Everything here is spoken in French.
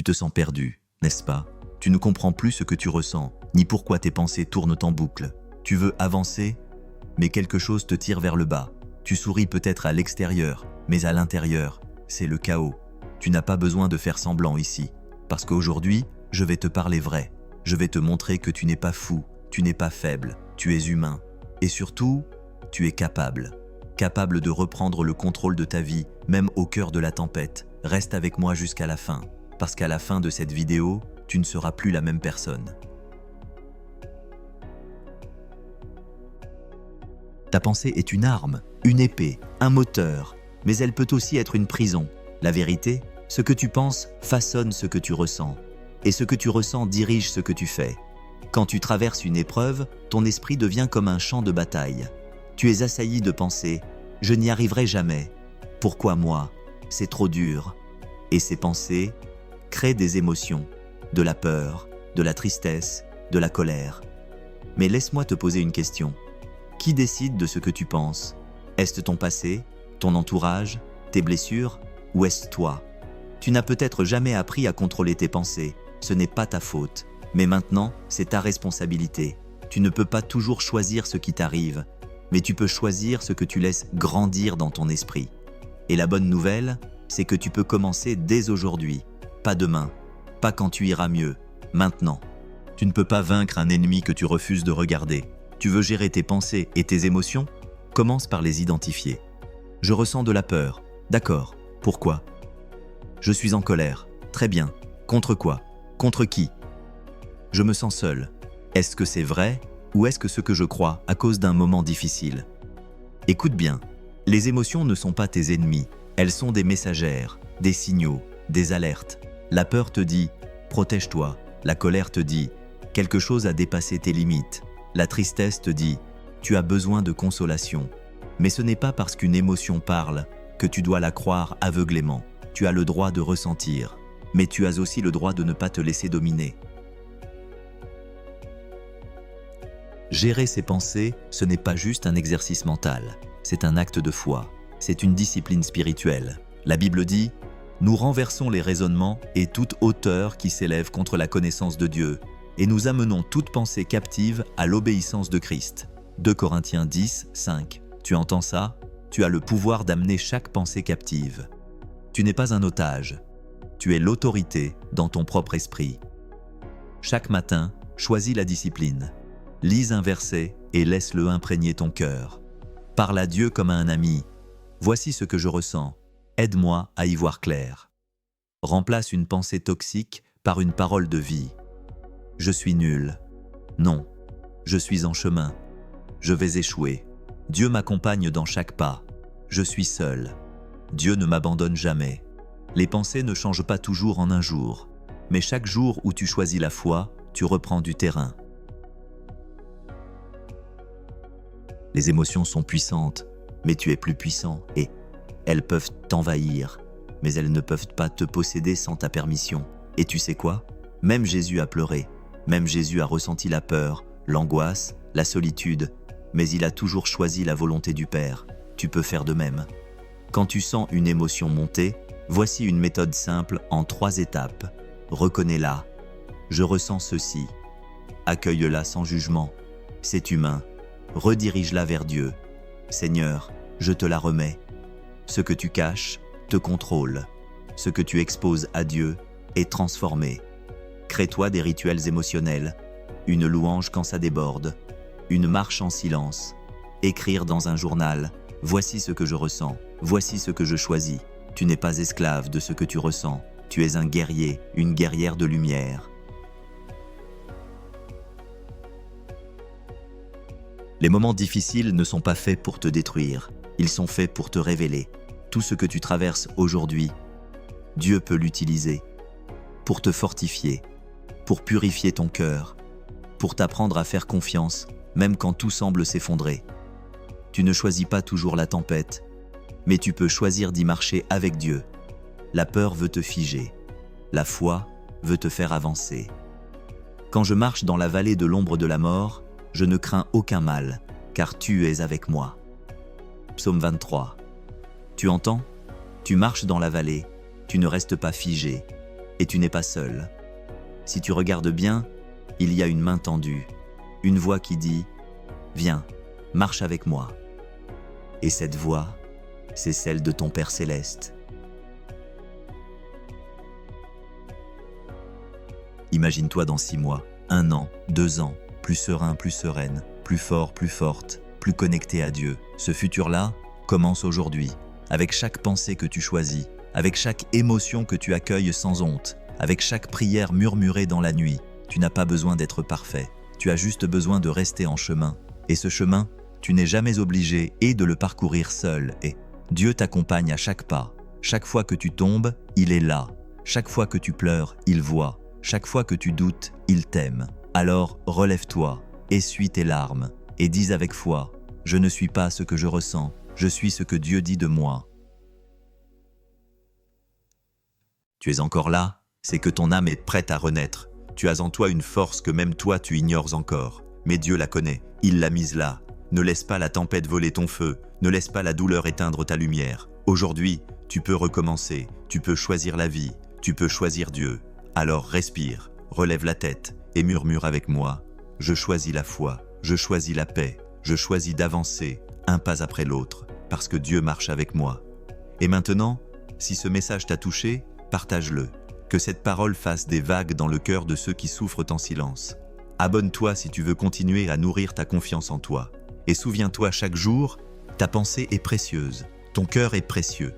Tu te sens perdu, n'est-ce pas? Tu ne comprends plus ce que tu ressens, ni pourquoi tes pensées tournent en boucle. Tu veux avancer, mais quelque chose te tire vers le bas. Tu souris peut-être à l'extérieur, mais à l'intérieur, c'est le chaos. Tu n'as pas besoin de faire semblant ici, parce qu'aujourd'hui, je vais te parler vrai. Je vais te montrer que tu n'es pas fou, tu n'es pas faible, tu es humain. Et surtout, tu es capable. Capable de reprendre le contrôle de ta vie, même au cœur de la tempête. Reste avec moi jusqu'à la fin, parce qu'à la fin de cette vidéo, tu ne seras plus la même personne. Ta pensée est une arme, une épée, un moteur, mais elle peut aussi être une prison. La vérité, ce que tu penses façonne ce que tu ressens, et ce que tu ressens dirige ce que tu fais. Quand tu traverses une épreuve, ton esprit devient comme un champ de bataille. Tu es assailli de pensées « je n'y arriverai jamais »,« pourquoi moi ?»« c'est trop dur ». Et ces pensées créent des émotions, de la peur, de la tristesse, de la colère. Mais laisse-moi te poser une question. Qui décide de ce que tu penses? Est-ce ton passé, ton entourage, tes blessures, ou est-ce toi? Tu n'as peut-être jamais appris à contrôler tes pensées, ce n'est pas ta faute, mais maintenant, c'est ta responsabilité. Tu ne peux pas toujours choisir ce qui t'arrive, mais tu peux choisir ce que tu laisses grandir dans ton esprit. Et la bonne nouvelle, c'est que tu peux commencer dès aujourd'hui, pas demain, pas quand tu iras mieux, maintenant. Tu ne peux pas vaincre un ennemi que tu refuses de regarder. Tu veux gérer tes pensées et tes émotions? Commence par les identifier. Je ressens de la peur. D'accord. Pourquoi? Je suis en colère. Très bien. Contre quoi? Contre qui? Je me sens seul. Est-ce que c'est vrai ou est-ce que ce que je crois à cause d'un moment difficile? Écoute bien. Les émotions ne sont pas tes ennemis. Elles sont des messagères, des signaux, des alertes. La peur te dit « protège-toi ». La colère te dit « quelque chose a dépassé tes limites ». La tristesse te dit « tu as besoin de consolation ». Mais ce n'est pas parce qu'une émotion parle que tu dois la croire aveuglément. Tu as le droit de ressentir, mais tu as aussi le droit de ne pas te laisser dominer. Gérer ses pensées, ce n'est pas juste un exercice mental, c'est un acte de foi, c'est une discipline spirituelle. La Bible dit « Nous renversons les raisonnements et toute hauteur qui s'élève contre la connaissance de Dieu, et nous amenons toute pensée captive à l'obéissance de Christ. » 2 Corinthiens 10, 5. Tu entends ça? Tu as le pouvoir d'amener chaque pensée captive. Tu n'es pas un otage, tu es l'autorité dans ton propre esprit. Chaque matin, choisis la discipline. Lise un verset et laisse-le imprégner ton cœur. Parle à Dieu comme à un ami. Voici ce que je ressens. Aide-moi à y voir clair. Remplace une pensée toxique par une parole de vie. Je suis nul. Non, je suis en chemin. Je vais échouer. Dieu m'accompagne dans chaque pas. Je suis seul. Dieu ne m'abandonne jamais. Les pensées ne changent pas toujours en un jour, mais chaque jour où tu choisis la foi, tu reprends du terrain. Les émotions sont puissantes, mais tu es plus puissant et elles peuvent t'envahir, mais elles ne peuvent pas te posséder sans ta permission. Et tu sais quoi? Même Jésus a pleuré, même Jésus a ressenti la peur, l'angoisse, la solitude, mais il a toujours choisi la volonté du Père. Tu peux faire de même. Quand tu sens une émotion monter, voici une méthode simple en 3 étapes. Reconnais-la. Je ressens ceci. Accueille-la sans jugement. C'est humain. Redirige-la vers Dieu. Seigneur, je te la remets. Ce que tu caches te contrôle. Ce que tu exposes à Dieu est transformé. Crée-toi des rituels émotionnels. Une louange quand ça déborde. Une marche en silence. Écrire dans un journal. Voici ce que je ressens. Voici ce que je choisis. Tu n'es pas esclave de ce que tu ressens. Tu es un guerrier, une guerrière de lumière. Les moments difficiles ne sont pas faits pour te détruire. Ils sont faits pour te révéler. Tout ce que tu traverses aujourd'hui, Dieu peut l'utiliser pour te fortifier, pour purifier ton cœur, pour t'apprendre à faire confiance, même quand tout semble s'effondrer. Tu ne choisis pas toujours la tempête, mais tu peux choisir d'y marcher avec Dieu. La peur veut te figer. La foi veut te faire avancer. Quand je marche dans la vallée de l'ombre de la mort, je ne crains aucun mal, car tu es avec moi. Psaume 23. Tu entends? Tu marches dans la vallée, tu ne restes pas figé. et tu n'es pas seul. Si tu regardes bien, il y a une main tendue, une voix qui dit « Viens, marche avec moi ». Et cette voix, c'est celle de ton Père Céleste. Imagine-toi dans 6 mois, 1 an, 2 ans, plus serein, plus sereine, plus fort, plus forte, plus connecté à Dieu. Ce futur-là commence aujourd'hui, avec chaque pensée que tu choisis, avec chaque émotion que tu accueilles sans honte, avec chaque prière murmurée dans la nuit. Tu n'as pas besoin d'être parfait, tu as juste besoin de rester en chemin. Et ce chemin, tu n'es jamais obligé de le parcourir seul. Et Dieu t'accompagne à chaque pas. Chaque fois que tu tombes, il est là. Chaque fois que tu pleures, il voit. Chaque fois que tu doutes, il t'aime. Alors relève-toi, essuie tes larmes et dis avec foi, « Je ne suis pas ce que je ressens, je suis ce que Dieu dit de moi. » Tu es encore là, c'est que ton âme est prête à renaître. Tu as en toi une force que même toi tu ignores encore. Mais Dieu la connaît, il l'a mise là. Ne laisse pas la tempête voler ton feu, ne laisse pas la douleur éteindre ta lumière. Aujourd'hui, tu peux recommencer, tu peux choisir la vie, tu peux choisir Dieu. Alors respire, relève la tête et murmure avec moi. Je choisis la foi, je choisis la paix, je choisis d'avancer, un pas après l'autre, parce que Dieu marche avec moi. Et maintenant, si ce message t'a touché, partage-le. Que cette parole fasse des vagues dans le cœur de ceux qui souffrent en silence. Abonne-toi si tu veux continuer à nourrir ta confiance en toi. Et souviens-toi chaque jour, ta pensée est précieuse, ton cœur est précieux.